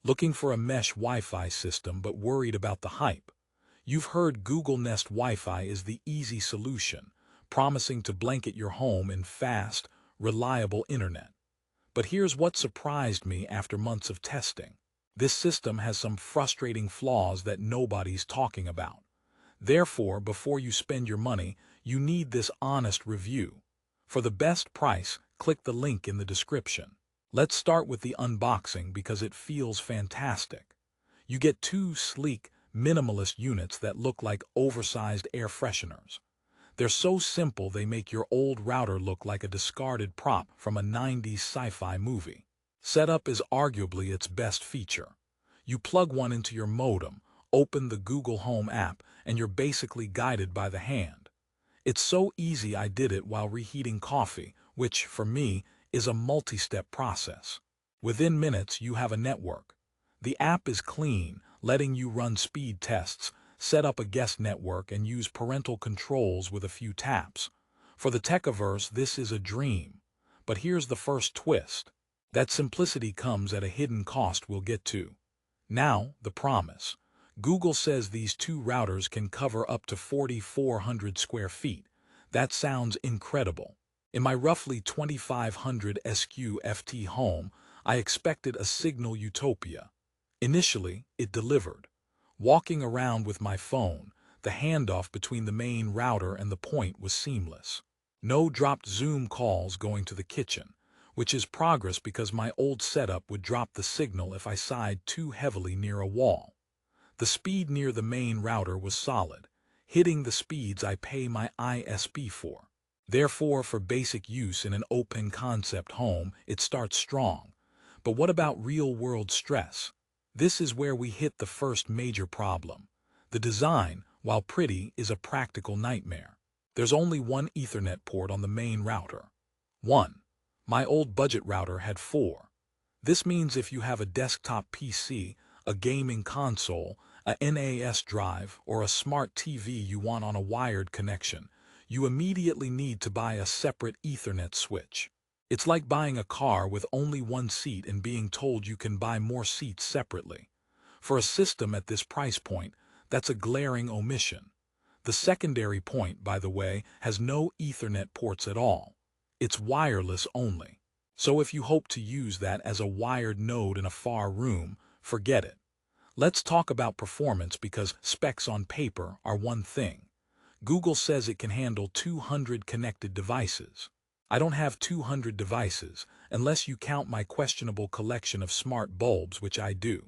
Looking for a mesh Wi-Fi system but worried about the hype? You've heard Google Nest Wi-Fi is the easy solution, promising to blanket your home in fast, reliable internet. But here's what surprised me after months of testing. This system has some frustrating flaws that nobody's talking about. Therefore, before you spend your money, you need this honest review. For the best price, click the link in the description. Let's start with the unboxing because it feels fantastic. You get two sleek, minimalist units that look like oversized air fresheners. They're so simple they make your old router look like a discarded prop from a 90s sci-fi movie. Setup is arguably its best feature. You plug one into your modem, open the Google Home app, and you're basically guided by the hand. It's so easy I did it while reheating coffee, which, for me, is a multi-step process. Within minutes, you have a network. The app is clean, letting you run speed tests, set up a guest network, and use parental controls with a few taps. For the techaverse, this is a dream. But here's the first twist. That simplicity comes at a hidden cost we'll get to. Now, the promise. Google says these two routers can cover up to 4,400 square feet. That sounds incredible. In my roughly 2,500 SQ-FT home, I expected a signal utopia. Initially, it delivered. Walking around with my phone, the handoff between the main router and the point was seamless. No dropped Zoom calls going to the kitchen, which is progress because my old setup would drop the signal if I sighed too heavily near a wall. The speed near the main router was solid, hitting the speeds I pay my ISP for. Therefore, for basic use in an open-concept home, it starts strong. But what about real-world stress? This is where we hit the first major problem. The design, while pretty, is a practical nightmare. There's only one Ethernet port on the main router. One. My old budget router had 4. This means if you have a desktop PC, a gaming console, a NAS drive, or a smart TV you want on a wired connection, you immediately need to buy a separate Ethernet switch. It's like buying a car with only one seat and being told you can buy more seats separately. For a system at this price point, that's a glaring omission. The secondary point, by the way, has no Ethernet ports at all. It's wireless only. So if you hope to use that as a wired node in a far room, forget it. Let's talk about performance because specs on paper are one thing. Google says it can handle 200 connected devices. I don't have 200 devices, unless you count my questionable collection of smart bulbs, which I do.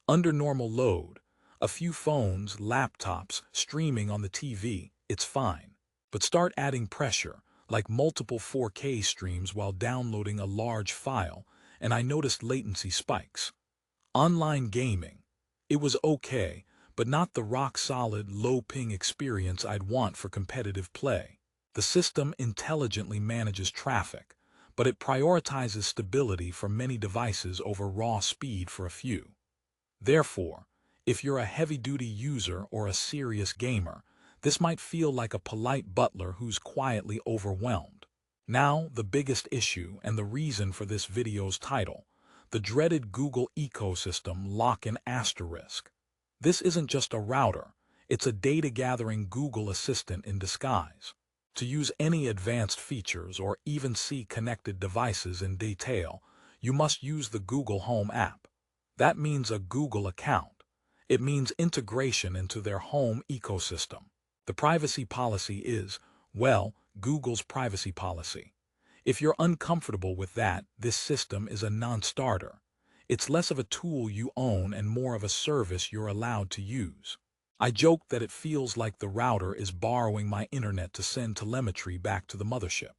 Under normal load, a few phones, laptops, streaming on the TV, it's fine. But start adding pressure, like multiple 4K streams while downloading a large file, and I noticed latency spikes. Online gaming. It was okay, but not the rock-solid, low-ping experience I'd want for competitive play. The system intelligently manages traffic, but it prioritizes stability for many devices over raw speed for a few. Therefore, if you're a heavy-duty user or a serious gamer, this might feel like a polite butler who's quietly overwhelmed. Now, the biggest issue and the reason for this video's title, the dreaded Google ecosystem lock-in asterisk. This isn't just a router, it's a data-gathering Google Assistant in disguise. To use any advanced features or even see connected devices in detail, you must use the Google Home app. That means a Google account. It means integration into their home ecosystem. The privacy policy is, well, Google's privacy policy. If you're uncomfortable with that, this system is a non-starter. It's less of a tool you own and more of a service you're allowed to use. I joke that it feels like the router is borrowing my internet to send telemetry back to the mothership.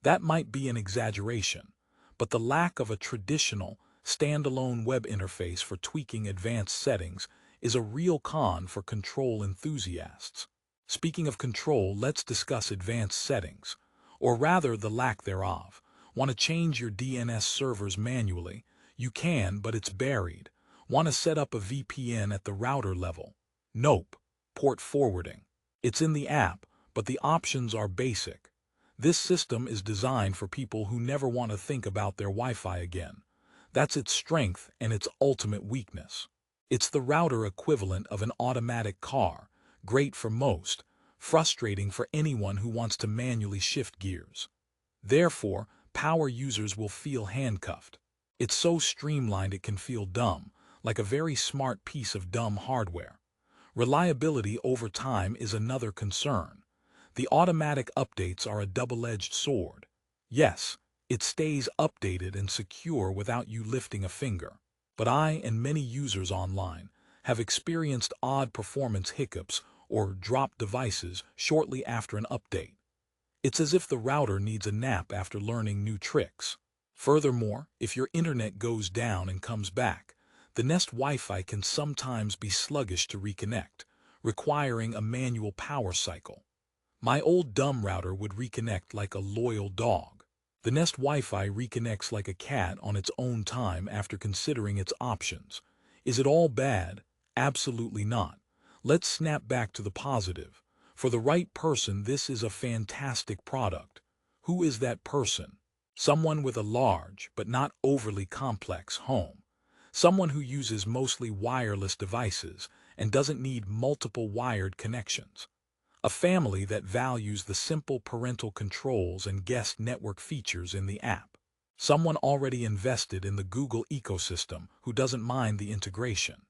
That might be an exaggeration, but the lack of a traditional, standalone web interface for tweaking advanced settings is a real con for control enthusiasts. Speaking of control, let's discuss advanced settings, or rather the lack thereof. Want to change your DNS servers manually? You can, but it's buried. Want to set up a VPN at the router level? Nope. Port forwarding. It's in the app, but the options are basic. This system is designed for people who never want to think about their Wi-Fi again. That's its strength and its ultimate weakness. It's the router equivalent of an automatic car, great for most, frustrating for anyone who wants to manually shift gears. Therefore, power users will feel handcuffed. It's so streamlined it can feel dumb, like a very smart piece of dumb hardware. Reliability over time is another concern. The automatic updates are a double-edged sword. Yes, it stays updated and secure without you lifting a finger. But I and many users online have experienced odd performance hiccups or dropped devices shortly after an update. It's as if the router needs a nap after learning new tricks. Furthermore, if your internet goes down and comes back, the Nest Wi-Fi can sometimes be sluggish to reconnect, requiring a manual power cycle. My old dumb router would reconnect like a loyal dog. The Nest Wi-Fi reconnects like a cat on its own time after considering its options. Is it all bad? Absolutely not. Let's snap back to the positive. For the right person, this is a fantastic product. Who is that person? Someone with a large, but not overly complex home. Someone who uses mostly wireless devices and doesn't need multiple wired connections. A family that values the simple parental controls and guest network features in the app. Someone already invested in the Google ecosystem who doesn't mind the integration.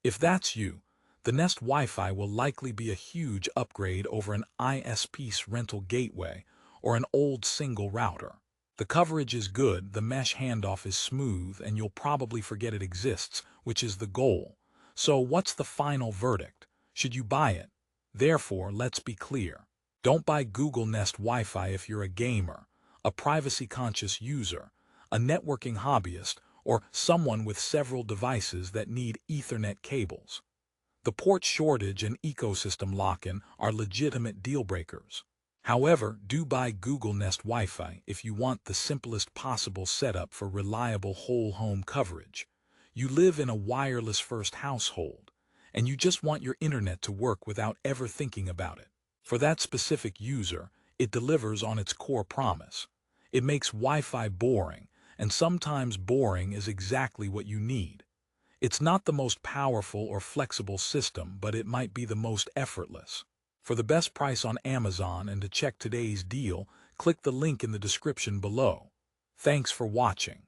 If that's you, the Nest Wi-Fi will likely be a huge upgrade over an ISP's rental gateway or an old single router. The coverage is good, the mesh handoff is smooth, and you'll probably forget it exists, which is the goal. So what's the final verdict? Should you buy it? Therefore, let's be clear. Don't buy Google Nest Wi-Fi if you're a gamer, a privacy-conscious user, a networking hobbyist, or someone with several devices that need Ethernet cables. The port shortage and ecosystem lock-in are legitimate deal breakers. However, do buy Google Nest Wi-Fi if you want the simplest possible setup for reliable whole home coverage. You live in a wireless-first household, and you just want your internet to work without ever thinking about it. For that specific user, it delivers on its core promise. It makes Wi-Fi boring, and sometimes boring is exactly what you need. It's not the most powerful or flexible system, but it might be the most effortless. For the best price on Amazon and to check today's deal, click the link in the description below. Thanks for watching.